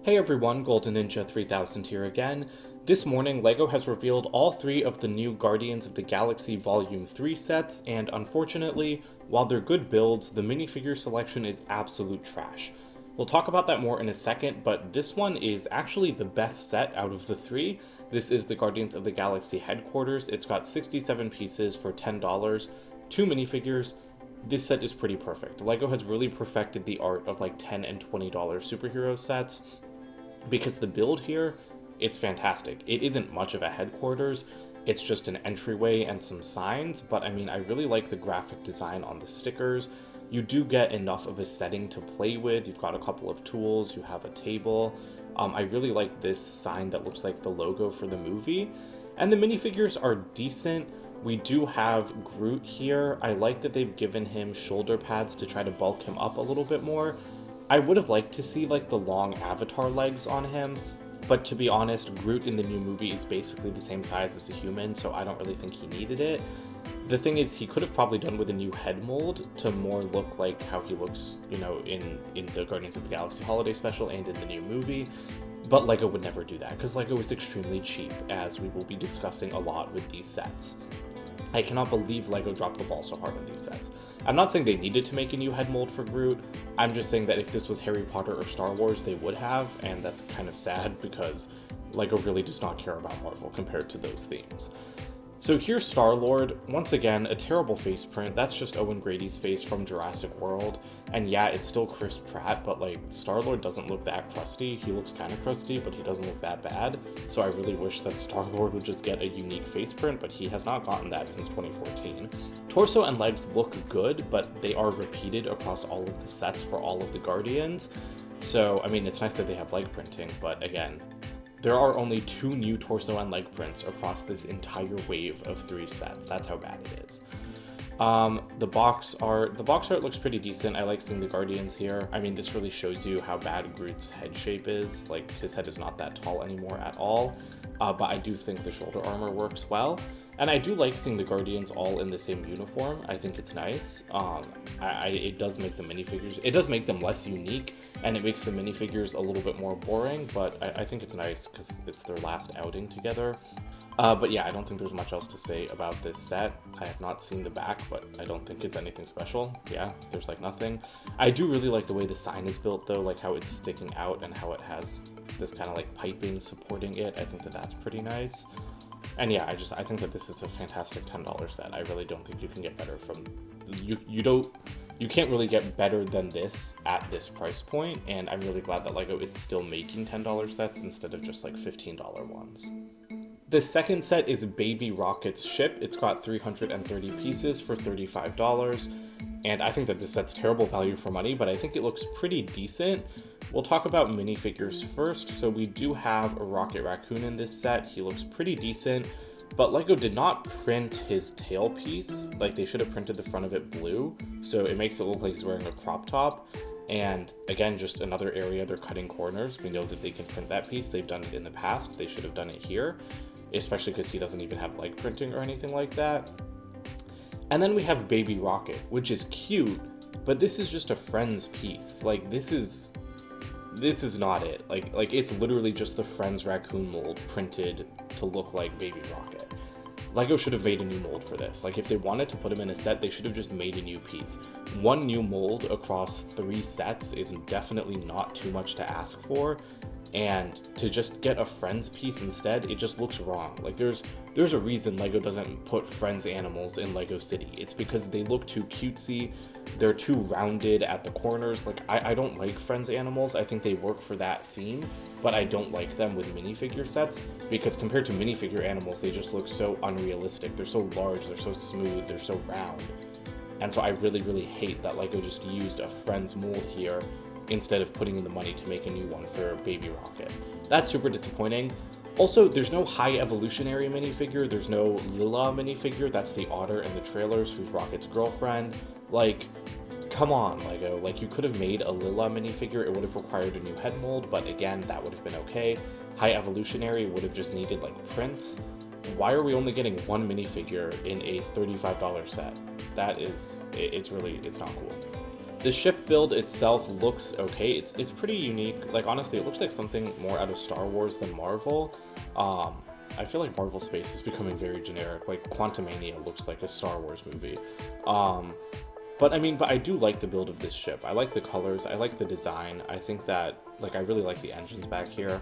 Hey everyone, Golden Ninja 3000 here again. This morning, LEGO has revealed all three of the new Guardians of the Galaxy Volume 3 sets, and unfortunately, while they're good builds, the minifigure selection is absolute trash. We'll talk about that more in a second, but this one is actually the best set out of the three. This is the Guardians of the Galaxy headquarters. It's got 67 pieces for $10, 2 minifigures. This set is pretty perfect. LEGO has really perfected the art of like $10 and $20 superhero sets, because the build here, it's fantastic. It isn't much of a headquarters, it's just an entryway and some signs, but I mean, I really like the graphic design on the stickers. You do get enough of a setting to play with. You've got a couple of tools, you have a table. I really like this sign that looks like the logo for the movie. And the minifigures are decent. We do have Groot here. I like that they've given him shoulder pads to try to bulk him up a little bit more. I would have liked to see like the long avatar legs on him, but to be honest, Groot in the new movie is basically the same size as a human, so I don't really think he needed it. The thing is, he could have probably done with a new head mold to more look like how he looks, you know, in the Guardians of the Galaxy Holiday Special and in the new movie, but LEGO would never do that, because LEGO is extremely cheap, as we will be discussing a lot with these sets. I cannot believe LEGO dropped the ball so hard on these sets. I'm not saying they needed to make a new head mold for Groot, I'm just saying that if this was Harry Potter or Star Wars, they would have, and that's kind of sad because LEGO really does not care about Marvel compared to those themes. So here's Star-Lord. Once again, a terrible face print. That's just Owen Grady's face from Jurassic World. And yeah, it's still Chris Pratt, but like, Star-Lord doesn't look that crusty. He looks kind of crusty, but he doesn't look that bad. So I really wish that Star-Lord would just get a unique face print, but he has not gotten that since 2014. Torso and legs look good, but they are repeated across all of the sets for all of the Guardians. So, I mean, it's nice that they have leg printing, but again, there are only 2 new torso and leg prints across this entire wave of 3 sets. That's how bad it is. The box art looks pretty decent. I like seeing the Guardians here. I mean, this really shows you how bad Groot's head shape is. Like, his head is not that tall anymore at all. But I do think the shoulder armor works well. And I do like seeing the Guardians all in the same uniform. I think it's nice. It does make the minifigures, it does make them less unique, and it makes the minifigures a little bit more boring, but I think it's nice because it's their last outing together. But yeah, I don't think there's much else to say about this set. I have not seen the back, but I don't think it's anything special. Yeah, there's like nothing. I do really like the way the sign is built though, like how it's sticking out and how it has this kind of like piping supporting it. I think that that's pretty nice. And yeah, I think that this is a fantastic $10 set. I really don't think you can get better from, you can't really get better than this at this price point, and I'm really glad that LEGO is still making $10 sets instead of just like $15 ones. The second set is Baby Rocket's ship. It's got 330 pieces for $35, and I think that this set's terrible value for money, but I think it looks pretty decent. We'll talk about minifigures first. So we do have a Rocket Raccoon in this set. He looks pretty decent, but LEGO did not print his tail piece. Like, they should have printed the front of it blue, so it makes it look like he's wearing a crop top. And again, just another area they're cutting corners. We know that they can print that piece. They've done it in the past. They should have done it here, especially because he doesn't even have leg printing or anything like that. And then we have Baby Rocket, which is cute, but this is just a Friends piece. Like, this is not it. Like it's literally just the Friends raccoon mold printed to look like Baby Rocket. LEGO should have made a new mold for this. Like, if they wanted to put him in a set, they should have just made a new piece. 1 new mold across 3 sets is definitely not too much to ask for, and to just get a Friends piece instead, it just looks wrong. Like, there's a reason LEGO doesn't put Friends animals in LEGO City. It's because they look too cutesy, they're too rounded at the corners. Like, I don't like Friends animals. I think they work for that theme, but I don't like them with minifigure sets, because compared to minifigure animals, they just look so unrealistic. They're so large, they're so smooth, they're so round. And so I really, really hate that LEGO just used a Friends mold here instead of putting in the money to make a new one for Baby Rocket. That's super disappointing. Also, there's no High Evolutionary minifigure, there's no Lila minifigure, that's the otter in the trailers who's Rocket's girlfriend. Like, come on, LEGO. Like, you could have made a Lila minifigure, it would have required a new head mold, but again, that would have been okay. High Evolutionary would have just needed, like, prints. Why are we only getting 1 minifigure in a $35 set? That is, it's not cool. The ship build itself looks okay. It's pretty unique. Like, honestly, it looks like something more out of Star Wars than Marvel. I feel like Marvel space is becoming very generic. Like, Quantumania looks like a Star Wars movie. But I do like the build of this ship. I like the colors. I like the design. I think that, like, I really like the engines back here.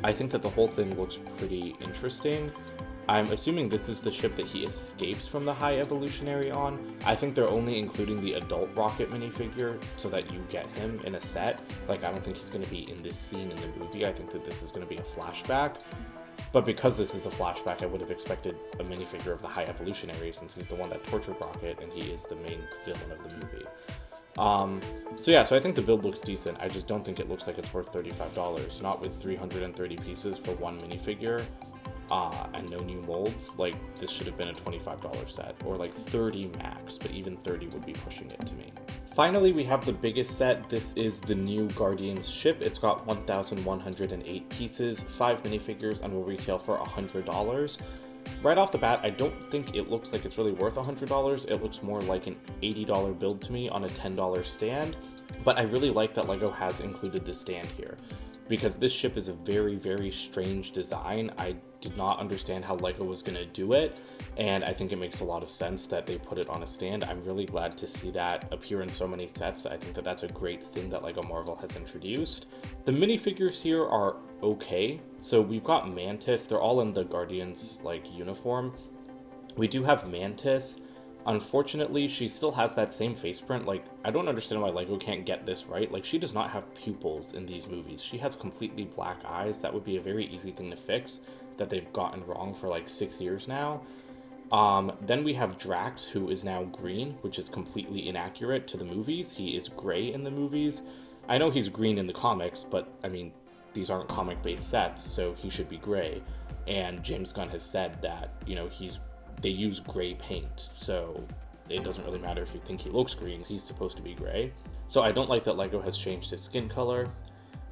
I think that the whole thing looks pretty interesting. I'm assuming this is the ship that he escapes from the High Evolutionary on. I think they're only including the adult Rocket minifigure so that you get him in a set. Like, I don't think he's going to be in this scene in the movie. I think that this is going to be a flashback. But because this is a flashback, I would have expected a minifigure of the High Evolutionary, since he's the one that tortured Rocket and he is the main villain of the movie. So I think the build looks decent. I just don't think it looks like it's worth $35. Not with 330 pieces for one minifigure. And no new molds. Like, this should have been a $25 set, or like 30 max, but even 30 would be pushing it to me. Finally, we have the biggest set. This is the new Guardians ship. It's got 1,108 pieces, 5 minifigures, and will retail for $100. Right off the bat, I don't think it looks like it's really worth $100. It looks more like an $80 build to me on a $10 stand, but I really like that LEGO has included the stand here, because this ship is a very, very strange design. I did not understand how LEGO was going to do it, and I think it makes a lot of sense that they put it on a stand. I'm really glad to see that appear in so many sets. I think that that's a great thing that LEGO Marvel has introduced. The minifigures here are okay. So we've got Mantis. They're all in the Guardians, like, uniform. We do have Mantis. Unfortunately, she still has that same face print. Like, I don't understand why LEGO can't get this right. Like, she does not have pupils in these movies. She has completely black eyes. That would be a very easy thing to fix that they've gotten wrong for like 6 years now. Then we have Drax, who is now green, which is completely inaccurate to the movies. He is gray in the movies. I know he's green in the comics, but I mean, these aren't comic-based sets, so he should be gray. And James Gunn has said that, you know, they use gray paint, so it doesn't really matter if you think he looks green, he's supposed to be gray. So I don't like that LEGO has changed his skin color.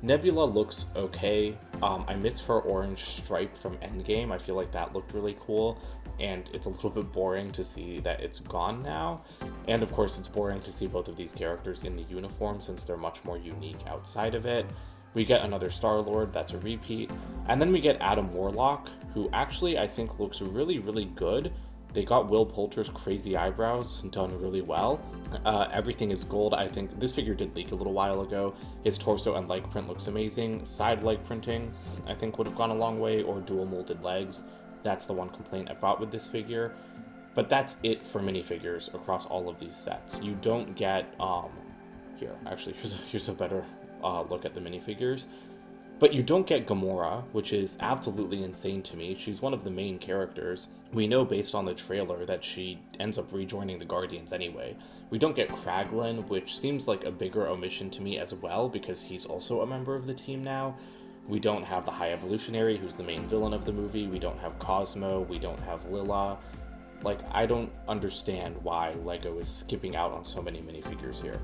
Nebula looks okay. I miss her orange stripe from Endgame. I feel like that looked really cool, and it's a little bit boring to see that it's gone now. And of course, it's boring to see both of these characters in the uniform, since they're much more unique outside of it. We get another Star-Lord, that's a repeat. And then we get Adam Warlock, who actually I think looks really, really good. They got Will Poulter's crazy eyebrows done really well. Everything is gold. I think this figure did leak a little while ago. His torso and leg print looks amazing. Side leg printing, I think, would have gone a long way, or dual molded legs. That's the one complaint I've got with this figure. But that's it for minifigures across all of these sets. You don't get, here, actually, here's a better look at the minifigures. But you don't get Gamora, which is absolutely insane to me. She's one of the main characters. We know based on the trailer that she ends up rejoining the Guardians anyway. We don't get Kraglin, which seems like a bigger omission to me as well, because he's also a member of the team now. We don't have the High Evolutionary, who's the main villain of the movie. We don't have Cosmo. We don't have Lilla. Like, I don't understand why LEGO is skipping out on so many minifigures here.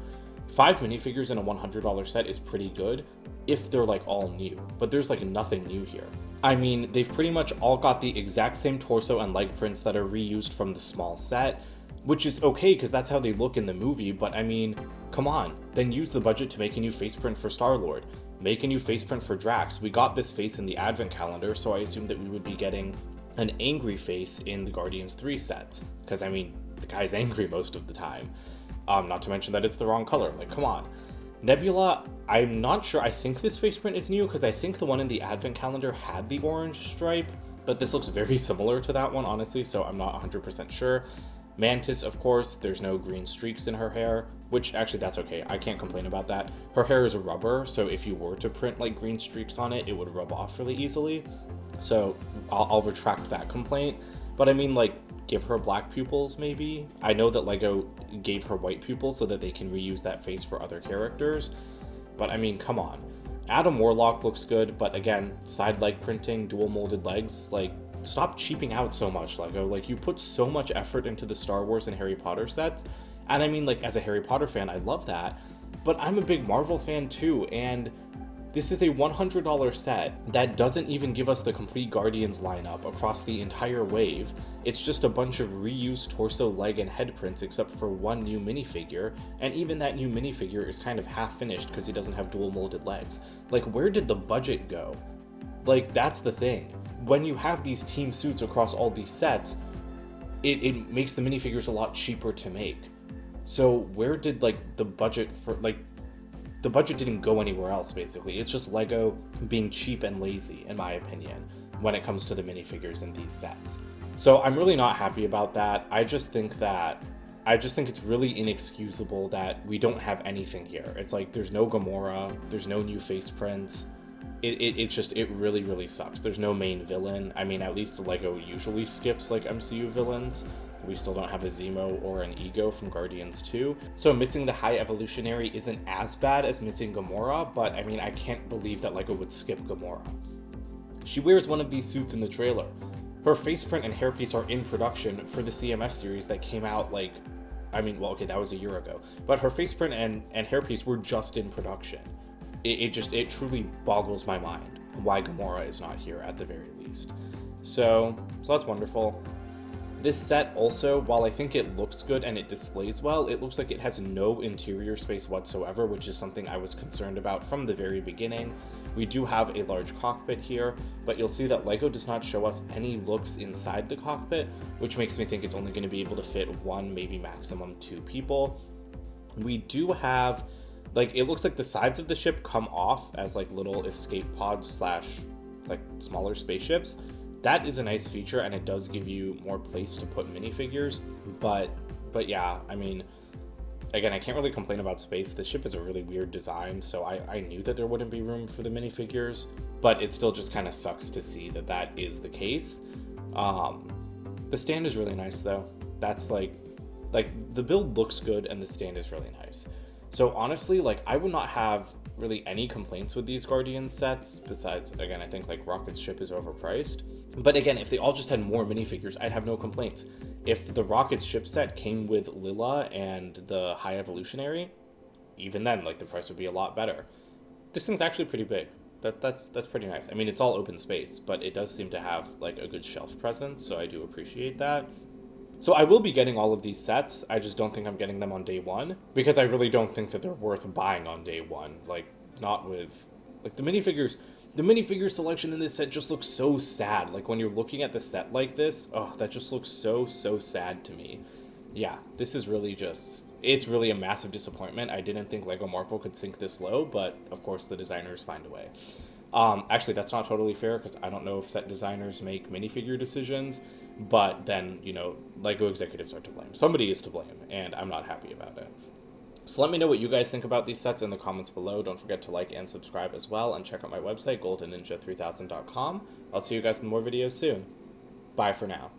5 minifigures in a $100 set is pretty good, if they're like all new, but there's like nothing new here. I mean, they've pretty much all got the exact same torso and leg prints that are reused from the small set, which is okay because that's how they look in the movie, but I mean, come on, then use the budget to make a new face print for Star-Lord, make a new face print for Drax. We got this face in the advent calendar, so I assumed that we would be getting an angry face in the Guardians 3 sets, because I mean, the guy's angry most of the time. Not to mention that it's the wrong color, like, come on. Nebula, I'm not sure. I think this face print is new because I think the one in the advent calendar had the orange stripe, but this looks very similar to that one, honestly, so I'm not 100% sure. Mantis, of course, there's no green streaks in her hair, which actually that's okay. I can't complain about that. Her hair is rubber, so if you were to print like green streaks on it, it would rub off really easily. So I'll retract that complaint. But I mean, like, give her black pupils, maybe? I know that LEGO gave her white pupils so that they can reuse that face for other characters. But I mean, come on. Adam Warlock looks good, but again, side leg printing, dual molded legs, like, stop cheaping out so much, LEGO. Like, you put so much effort into the Star Wars and Harry Potter sets. And I mean, like, as a Harry Potter fan, I love that. But I'm a big Marvel fan too, and This is a $100 set that doesn't even give us the complete Guardians lineup across the entire wave. It's just a bunch of reused torso, leg, and head prints except for one new minifigure, and even that new minifigure is kind of half finished because he doesn't have dual molded legs. Like, where did the budget go? Like, that's the thing. When you have these team suits across all these sets, it makes the minifigures a lot cheaper to make. So where did, like, the budget for, like, the budget didn't go anywhere else, basically. It's just LEGO being cheap and lazy, in my opinion, when it comes to the minifigures in these sets. So I'm really not happy about that. I just think it's really inexcusable that we don't have anything here. It's like, there's no Gamora, there's no new face prints. It really, really sucks. There's no main villain. I mean, at least LEGO usually skips, like, MCU villains. We still don't have a Zemo or an Ego from Guardians 2. So missing the High Evolutionary isn't as bad as missing Gamora, but I mean, I can't believe that LEGO would skip Gamora. She wears one of these suits in the trailer. Her faceprint and hairpiece are in production for the CMF series that came out, like, I mean, well, okay, that was a year ago. But her faceprint and hairpiece were just in production. It truly boggles my mind why Gamora is not here at the very least. So that's wonderful. This set also, while I think it looks good and it displays well, it looks like it has no interior space whatsoever, which is something I was concerned about from the very beginning. We do have a large cockpit here, but you'll see that LEGO does not show us any looks inside the cockpit, which makes me think it's only going to be able to fit one, maybe maximum two people. We do have, like, it looks like the sides of the ship come off as like little escape pods slash like smaller spaceships. That is a nice feature, and it does give you more place to put minifigures, but yeah, I mean, again, I can't really complain about space. The ship is a really weird design, so I knew that there wouldn't be room for the minifigures, but it still just kind of sucks to see that that is the case. The stand is really nice, though. That's like the build looks good, and the stand is really nice. So honestly, like, I would not have really any complaints with these Guardian sets, besides, again, I think, like, Rocket's ship is overpriced. But again, if they all just had more minifigures, I'd have no complaints. If the Rocket's ship set came with Lilla and the High Evolutionary, even then, like, the price would be a lot better. This thing's actually pretty big. That's pretty nice. I mean, it's all open space, but it does seem to have, like, a good shelf presence, so I do appreciate that. So I will be getting all of these sets, I just don't think I'm getting them on day one, because I really don't think that they're worth buying on day one. Like, not with, like, the minifigure selection in this set just looks so sad. Like, when you're looking at the set like this, oh, that just looks so sad to me. Yeah, this is really just, it's really a massive disappointment. I didn't think LEGO Marvel could sink this low, but of course the designers find a way. Actually, that's not totally fair, because I don't know if set designers make minifigure decisions, but then, you know, LEGO executives are to blame. Somebody is to blame, and I'm not happy about it. So let me know what you guys think about these sets in the comments below. Don't forget to like and subscribe as well, and check out my website, goldenninja3000.com. I'll see you guys in more videos soon. Bye for now.